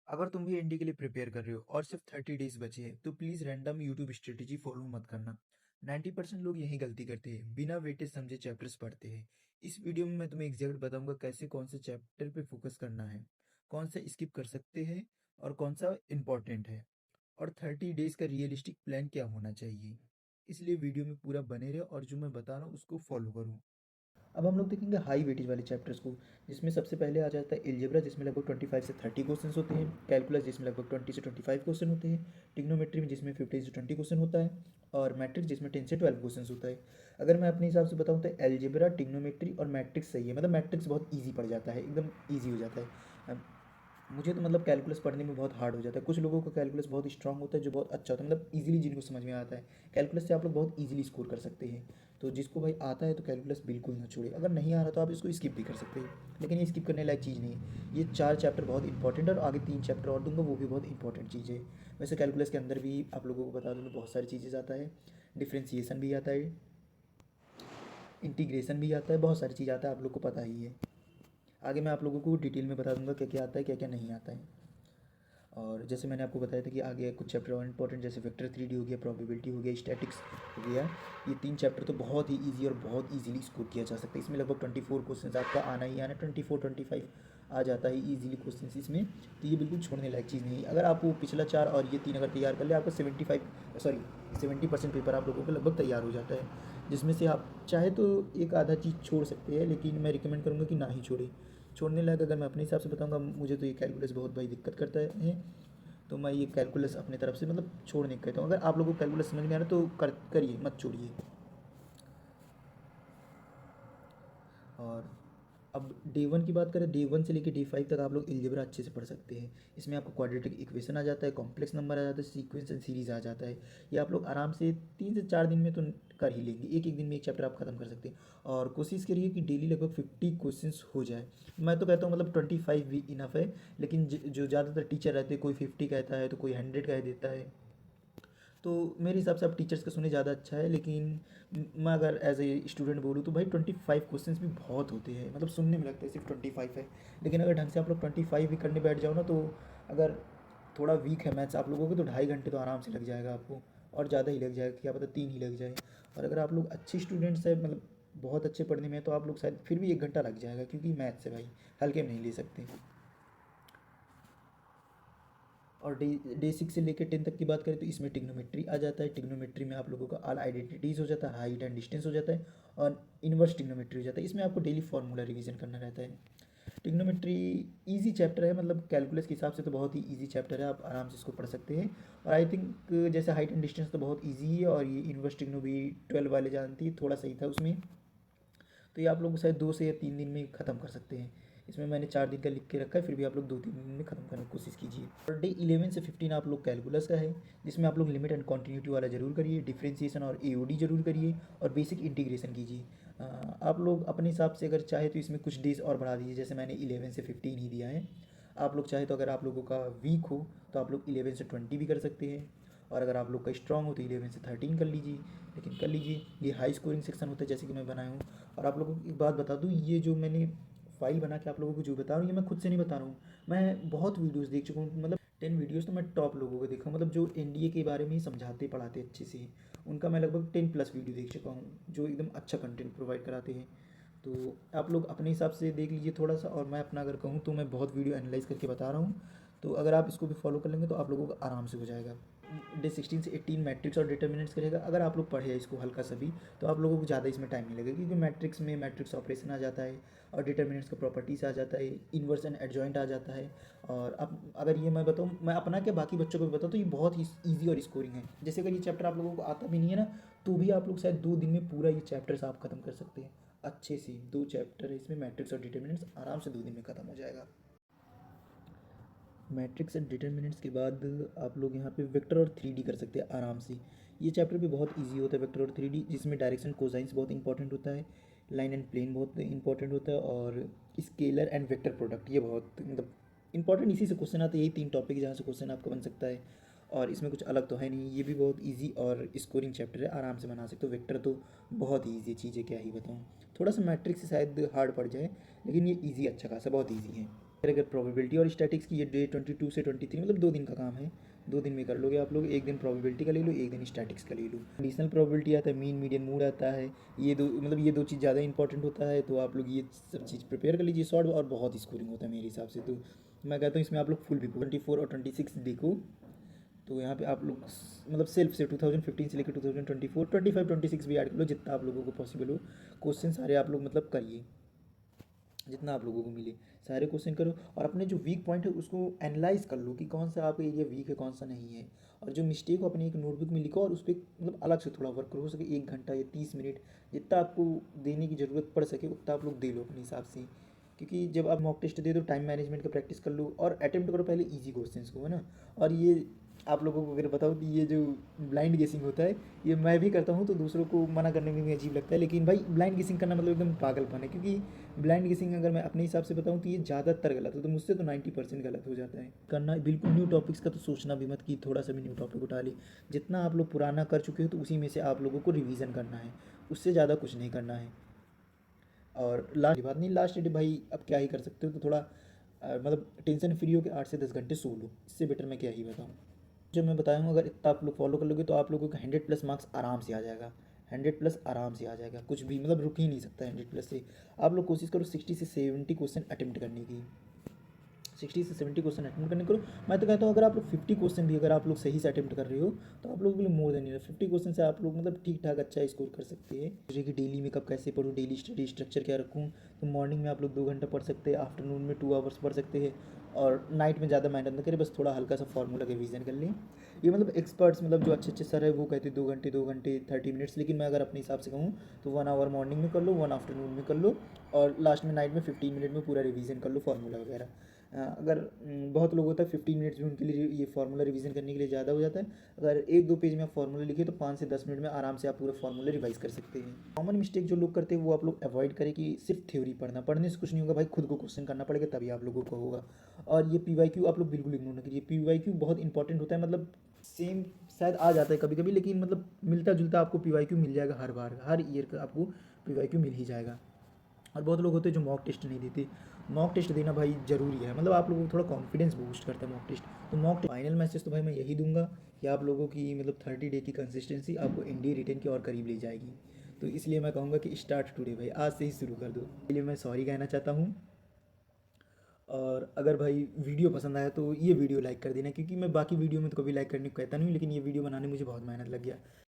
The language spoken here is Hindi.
अगर तुम भी एनडी के लिए प्रिपेयर कर रहे हो और सिर्फ 30 डेज बचे हैं तो please random YouTube strategy follow मत करना। 90% लोग यही गलती करते हैं, बिना वेटेज समझे चैप्टर्स पढ़ते हैं। इस वीडियो में मैं तुम्हें एग्जैक्ट बताऊंगा कैसे कौन से चैप्टर पे फोकस करना है, कौन सा स्किप कर सकते हैं और कौन सा इम्पोर्टेंट है, और 30 डेज का रियलिस्टिक प्लान क्या होना चाहिए। इसलिए वीडियो में पूरा बने रहे और जो मैं बता रहा हूँ उसको फॉलो करो। अब हम लोग देखेंगे हाई वेटेज वाले चैप्टर्स को, जिसमें सबसे पहले आ जाता है एलजेब्रा, जिसमें लगभग 25 से 30 क्वेश्चन होते हैं। कैलकुलस, जिसमें लगभग 20 से 25 क्वेश्चन होते हैं। टिग्नोमेट्री में जिसमें 15 से 20 क्वेश्चन होता है। और मैट्रिक्स, जिसमें 10 से 12 क्वेश्चन होता है। अगर मैं अपने हिसाब से बताऊँ तो एलजेब्रा, टिग्नोमेट्री और मैट्रिक्स सही है, मतलब मैट्रिक्स बहुत ईजी पड़ जाता है, एकदम ईजी हो जाता है। मुझे तो मतलब कैलकुलस पढ़ने में बहुत हार्ड हो जाता है। कुछ लोगों का कैलकुलस बहुत स्ट्रांग होता है जो बहुत अच्छा होता है, मतलब इजीली जिनको समझ में आता है। कैलकुलस से आप लोग बहुत इजीली स्कोर कर सकते हैं। तो जिसको भाई आता है तो कैलकुलस बिल्कुल ना छोड़े, अगर नहीं आ रहा तो आप इसको स्किप भी कर सकते हैं, लेकिन ये स्किप करने लायक चीज़ नहीं है। ये 4 चैप्टर बहुत इंपॉर्टेंट है और आगे 3 चैप्टर और दूंगा, वो भी बहुत इंपॉर्टेंट चीज़ है। वैसे कैलकुलस के अंदर भी आप लोगों को बता दूँ बहुत सारी चीज़ें आता है। डिफ्रेंसिएशन भी आता है, इंटीग्रेशन भी आता है, बहुत सारी चीज़ आता है, आप लोग को पता ही है। आगे मैं आप लोगों को डिटेल में बता दूंगा क्या क्या आता है, क्या क्या नहीं आता है। और जैसे मैंने आपको बताया था कि आगे कुछ चैप्टर और इंपॉर्टेंट, जैसे वेक्टर 3D हो गया, प्रोबेबिलिटी हो गया, स्टैटिक्स हो गया। ये 3 चैप्टर तो बहुत ही इजी और बहुत इजीली स्कोर किया जा सकता है। इसमें लगभग 24 क्वेश्चन आपका आना ही आना, 24 25 आ जाता है इजीली क्वेश्चन इसमें। तो ये बिल्कुल छोड़ने लायक चीज़ नहीं है। अगर आप वो पिछला 4 और ये 3 अगर तैयार कर ले, आपका 70% पेपर आप लोगों का लगभग तैयार हो जाता है। जिसमें से आप चाहे तो एक आधा चीज़ छोड़ सकते हैं, लेकिन मैं रिकमेंड करूँगा कि ना ही छोड़े। छोड़ने लायक अगर मैं अपने हिसाब से बताऊंगा, मुझे तो ये कैलकुलस बहुत भाई दिक्कत करता है। तो मैं ये कैलकुलस अपने तरफ से मतलब छोड़ने कहता हूँ। अगर आप लोगों को कैलकुलस समझ में आ रहा है तो करिए, मत छोड़िए। और अब डे 1 की बात करें, डे 1 से लेकर डे 5 तक आप लोग अलजेब्रा अच्छे से पढ़ सकते हैं। इसमें आपको क्वाड्रेटिक इक्वेशन आ जाता है, कॉम्प्लेक्स नंबर आ जाता है, सीक्वेंस एंड सीरीज आ जाता है। ये आप लोग आराम से 3 से 4 दिन में तो कर ही लेंगे, एक एक दिन में एक चैप्टर आप खत्म कर सकते हैं। और कोशिश करिए कि डेली लगभग 50 क्वेश्चंस हो जाए। मैं तो कहता हूँ मतलब 25 भी इनफ है, लेकिन जो ज़्यादातर टीचर रहते हैं, कोई 50 कहता है तो कोई 100 कह देता है। तो मेरे हिसाब से आप टीचर्स का सुने ज़्यादा अच्छा है, लेकिन मैं अगर एज ए स्टूडेंट बोलूँ तो भाई 25 क्वेश्चंस भी बहुत होते हैं, मतलब सुनने में लगता है सिर्फ 25 है, लेकिन अगर ढंग से आप लोग 25 भी करने बैठ जाओ ना, तो अगर थोड़ा वीक है मैथ्स आप लोगों को तो 2.5 घंटे तो आराम से लग जाएगा आपको, और ज़्यादा ही लग जाएगा, क्या पता 3 ही लग जाए। और अगर आप लोग अच्छे स्टूडेंट्स हैं, मतलब बहुत अच्छे पढ़ने में, तो आप लोग शायद फिर भी 1 घंटा लग जाएगा, क्योंकि मैथ्स है भाई, हल्के में नहीं ले सकते। और डे 6 से लेकर 10 तक की बात करें तो इसमें टिग्नोमेट्री आ जाता है। टिग्नोमेट्री में आप लोगों का ऑल आइडेंटिटीज़ हो जाता है, हाइट एंड डिस्टेंस हो जाता है, और इन्वर्स टिग्नोमेट्री हो जाता है। इसमें आपको डेली फार्मूला रिवीजन करना रहता है। टिग्नोमेट्री इजी चैप्टर है, मतलब कैलकुलस के हिसाब से तो बहुत ही इजी चैप्टर है, आप आराम से इसको पढ़ सकते हैं। और आई थिंक जैसे हाइट एंड डिस्टेंस तो बहुत इजी है, और ये इन्वर्स टिग्नो भी 12 वाले जानती है, थोड़ा सही था उसमें। तो ये आप लोग शायद 2 से या 3 दिन में ख़त्म कर सकते हैं। इसमें मैंने 4 दिन का लिख के रखा है, फिर भी आप लोग 2 3 दिन में ख़त्म करने की कोशिश कीजिए। और डे 11 से 15 आप लोग कैलकुलस का है, जिसमें आप लोग लिमिट एंड कॉन्टीन्यूटी वाला जरूर करिए, डिफ्रेंसिएशन और एओडी जरूर करिए, और बेसिक इंटीग्रेशन कीजिए। आप लोग अपने हिसाब से अगर चाहे तो इसमें कुछ डेज और बढ़ा दीजिए, जैसे मैंने 11 से 15 ही दिया है। आप लोग चाहे तो अगर आप लोगों का वीक हो तो आप लोग 11 से 20 भी कर सकते हैं, और अगर आप लोग का स्ट्रांग हो तो 11 से 13 कर लीजिए। लेकिन कर लीजिए, ये हाई स्कोरिंग सेक्शन होता है जैसे कि मैं बनाया हूँ। और आप लोगों को एक बात बता दूँ, ये जो मैंने फाइल बना के आप लोगों को जो बता रहा हूँ, ये मैं खुद से नहीं बता रहा हूँ, मैं बहुत वीडियोस देख चुका हूँ, मतलब 10 वीडियोस तो मैं टॉप लोगों को देखा हूँ, मतलब जो एनडीए के बारे में ही समझाते पढ़ाते अच्छे से, उनका मैं लगभग 10+ वीडियो देख चुका हूँ, जो एकदम अच्छा कंटेंट प्रोवाइड कराते हैं। तो आप लोग अपने हिसाब से देख लीजिए थोड़ा सा, और मैं अपना अगर कहूँ तो मैं बहुत वीडियो एनालाइज करके बता रहा हूँ। तो अगर आप इसको भी फॉलो कर लेंगे तो आप लोगों को आराम से हो जाएगा। डे 16 से 18 मैट्रिक्स और डिटर्मिनेंट्स करेगा, अगर आप लोग पढ़े इसको हल्का सा भी, तो आप लोगों को ज़्यादा इसमें टाइम नहीं लगेगा, क्योंकि मैट्रिक्स में मैट्रिक्स ऑपरेशन आ जाता है, और डिटर्मिनेंट्स का प्रॉपर्टीज आ जाता है, इन्वर्स एंड एडजॉइंट आ जाता है। और अब अगर ये मैं बताऊँ, मैं अपना क्या बाकी बच्चों को भी बताऊँ, तो ये बहुत ही ईजी और स्कोरिंग है। जैसे अगर ये चैप्टर आप लोगों को आता भी नहीं है ना, तो भी आप लोग शायद 2 दिन में पूरा ये चैप्टर्स आप खत्म कर सकते हैं अच्छे से। 2 चैप्टर है इसमें, मैट्रिक्स और डिटर्मिनेंट्स, आराम से 2 दिन में ख़त्म हो जाएगा। मैट्रिक्स एंड डिटर्मिनेंट्स के बाद आप लोग यहाँ पे वेक्टर और 3D कर सकते हैं आराम से। ये चैप्टर भी बहुत इजी होता है, वेक्टर और 3D, जिसमें डायरेक्शन कोसाइंस बहुत इंपॉर्टेंट होता है, लाइन एंड प्लेन बहुत इंपॉर्टेंट होता है, और स्केलर एंड वेक्टर प्रोडक्ट ये बहुत मतलब इंपॉर्टेंट, इसी से क्वेश्चन आते हैं। यही 3 टॉपिक जहाँ से क्वेश्चन आपका बन सकता है, और इसमें कुछ अलग तो है नहीं। ये भी बहुत ईजी और स्कोरिंग चैप्टर है, आराम से बना सकते हो। वेक्टर तो बहुत ही ईजी चीज़ है, क्या ही बताऊँ। थोड़ा सा मैट्रिक्स से शायद हार्ड पड़ जाए, लेकिन ये ईजी अच्छा खासा बहुत ईजी है। अगर प्रोबेबिलिटी और स्टैटिक्स की ये डे 22 से 23 मतलब 2 दिन का काम है, 2 दिन में कर लोगे आप लोग। एक दिन प्रोबेबिलिटी का ले लो, एक दिन स्टैटिक्स का ले लो। कंडीशनल प्रोबेबिलिटी आता है, मीन मीडियन मोड आता है, ये दो मतलब ये 2 चीज़ ज़्यादा इंपॉर्टेंट होता है, तो आप लोग ये सब चीज़ प्रिपेयर कर लीजिए शॉर्ट, और बहुत स्कोरिंग होता है मेरे हिसाब से। तो मैं कहता हूँ इसमें आप लोग फुल देखो, 24 और 26 देखो। तो यहाँ पे आप लोग मतलब सेल्फ से 2015 से लेकर 2024 25 26 भी ऐड कर लो, जितना आप लोगों को पॉसिबल हो। क्वेश्चन सारे आप लोग मतलब करिए, जितना आप लोगों को मिले सारे क्वेश्चन करो, और अपने जो वीक पॉइंट है उसको एनालाइज कर लो कि कौन सा आपका एरिया वीक है, कौन सा नहीं है। और जो मिस्टेक हो अपने एक नोटबुक में लिखो, और उस पर मतलब अलग से थोड़ा वर्क करो, हो सके 1 घंटा या 30 मिनट, जितना आपको देने की ज़रूरत पड़ सके उतना आप लोग दे लो अपने हिसाब से। क्योंकि जब आप मॉक टेस्ट दे दो, टाइम मैनेजमेंट का प्रैक्टिस कर लो, और अटेम्प्ट करो पहले ईजी क्वेश्चंस को, है ना। और ये आप लोगों को अगर बताओ कि ये जो ब्लाइंड गेसिंग होता है, ये मैं भी करता हूँ, तो दूसरों को मना करने में भी अजीब लगता है, लेकिन भाई ब्लाइंड गेसिंग करना मतलब एकदम पागलपन है। क्योंकि ब्लाइंड गेसिंग अगर मैं अपने हिसाब से बताऊँ तो ये ज़्यादातर गलत है, तो मुझसे तो 90% गलत हो जाता है। करना बिल्कुल न्यू टॉपिक्स का तो सोचना भी मत कि थोड़ा सा भी न्यू टॉपिक उठा ले। जितना आप लोग पुराना कर चुके हो तो उसी में से आप लोगों को रिवीजन करना है, उससे ज़्यादा कुछ नहीं करना है। और लास्ट बात नहीं, लास्ट डे भाई अब क्या ही कर सकते हो, तो थोड़ा मतलब टेंशन फ्री हो के 8 से 10 घंटे सो लो, इससे बेटर मैं क्या ही बताऊँ। जो मैं बताया हूँ अगर इतना आप लोग फॉलो कर लोगे तो आप लोगों का 100+ मार्क्स आराम से आ जाएगा, 100+ आराम से आ जाएगा, कुछ भी मतलब रुक ही नहीं सकता 100+ से। आप लोग कोशिश करो 60 से 70 क्वेश्चन अटेम्प्ट करने की, 60 से 70 क्वेश्चन अटेम्प्ट करने करो। मैं तो कहता हूँ अगर आप लोग 50 क्वेश्चन भी अगर आप लोग सही से अटेम्प्ट कर रहे हो तो आप लोगों के लिए मोर देन इनफ। 50 क्वेश्चन से आप लोग मतलब ठीक ठाक अच्छा स्कोर कर सकते हैं। जैसे कि डेली में कब कैसे पढ़ूँ, डेली स्टडी स्ट्रक्चर क्या रखूँ, तो मॉर्निंग में आप लोग 2 घंटा पढ़ सकते हैं, आफ्टरनून में 2 आवर्स पढ़ सकते हैं, और नाइट में ज़्यादा मेहनत न करें, बस थोड़ा हल्का सा फार्मूला रिवीजन कर लें। ये मतलब एक्सपर्ट्स मतलब जो अच्छे अच्छे सर है वो कहते हैं 2 घंटे 2 घंटे 30 मिनट्स, लेकिन मैं अगर अपने हिसाब से कहूँ तो 1 आवर मॉर्निंग में कर लो, 1 आफ्टरनून में कर लो, और लास्ट में नाइट में 15 मिनट में पूरा रिवीजन कर लो फार्मूला वगैरह। अगर बहुत लोग होता है 15 मिनट्स भी उनके लिए ये फार्मूला रिवीजन करने के लिए ज़्यादा हो जाता है। अगर 1-2 पेज में आप फार्मूला लिखे तो 5 से 10 मिनट में आराम से आप पूरा फार्मूला रिवाइज कर सकते हैं। कॉमन मिस्टेक जो लोग करते हैं वो आप लोग अवॉइड करें कि सिर्फ थ्योरी पढ़ना, पढ़ने से कुछ नहीं होगा भाई, खुद को क्वेश्चन करना पड़ेगा तभी आप लोगों को होगा। और ये PYQ आप लोग बिल्कुल इग्नोर ना कीजिए, PYQ बहुत इंपॉर्टेंट होता है, मतलब सेम शायद आ जाता है कभी कभी, लेकिन मतलब मिलता जुलता आपको PYQ मिल जाएगा हर बार, हर ईयर का आपको PYQ मिल ही जाएगा। और बहुत लोग होते हैं जो मॉक टेस्ट नहीं देते। मॉक टेस्ट देना भाई ज़रूरी है, मतलब आप लोगों को थोड़ा कॉन्फिडेंस बूस्ट करता है मॉक टेस्ट। तो मॉक फाइनल मैसेज तो भाई मैं यही दूंगा कि आप लोगों की मतलब 30 डे की कंसिस्टेंसी आपको NDA रिटेन के और करीब ले जाएगी। तो इसलिए मैं कहूँगा कि स्टार्ट टुडे भाई, आज से ही शुरू कर दो। इसलिए मैं सॉरी कहना चाहता हूँ। और अगर भाई वीडियो पसंद आया तो ये वीडियो लाइक कर देना, क्योंकि मैं बाकी वीडियो में तो कभी लाइक करने को कहता नहीं हूँ, लेकिन ये वीडियो बनाने में मुझे बहुत मेहनत लग गया।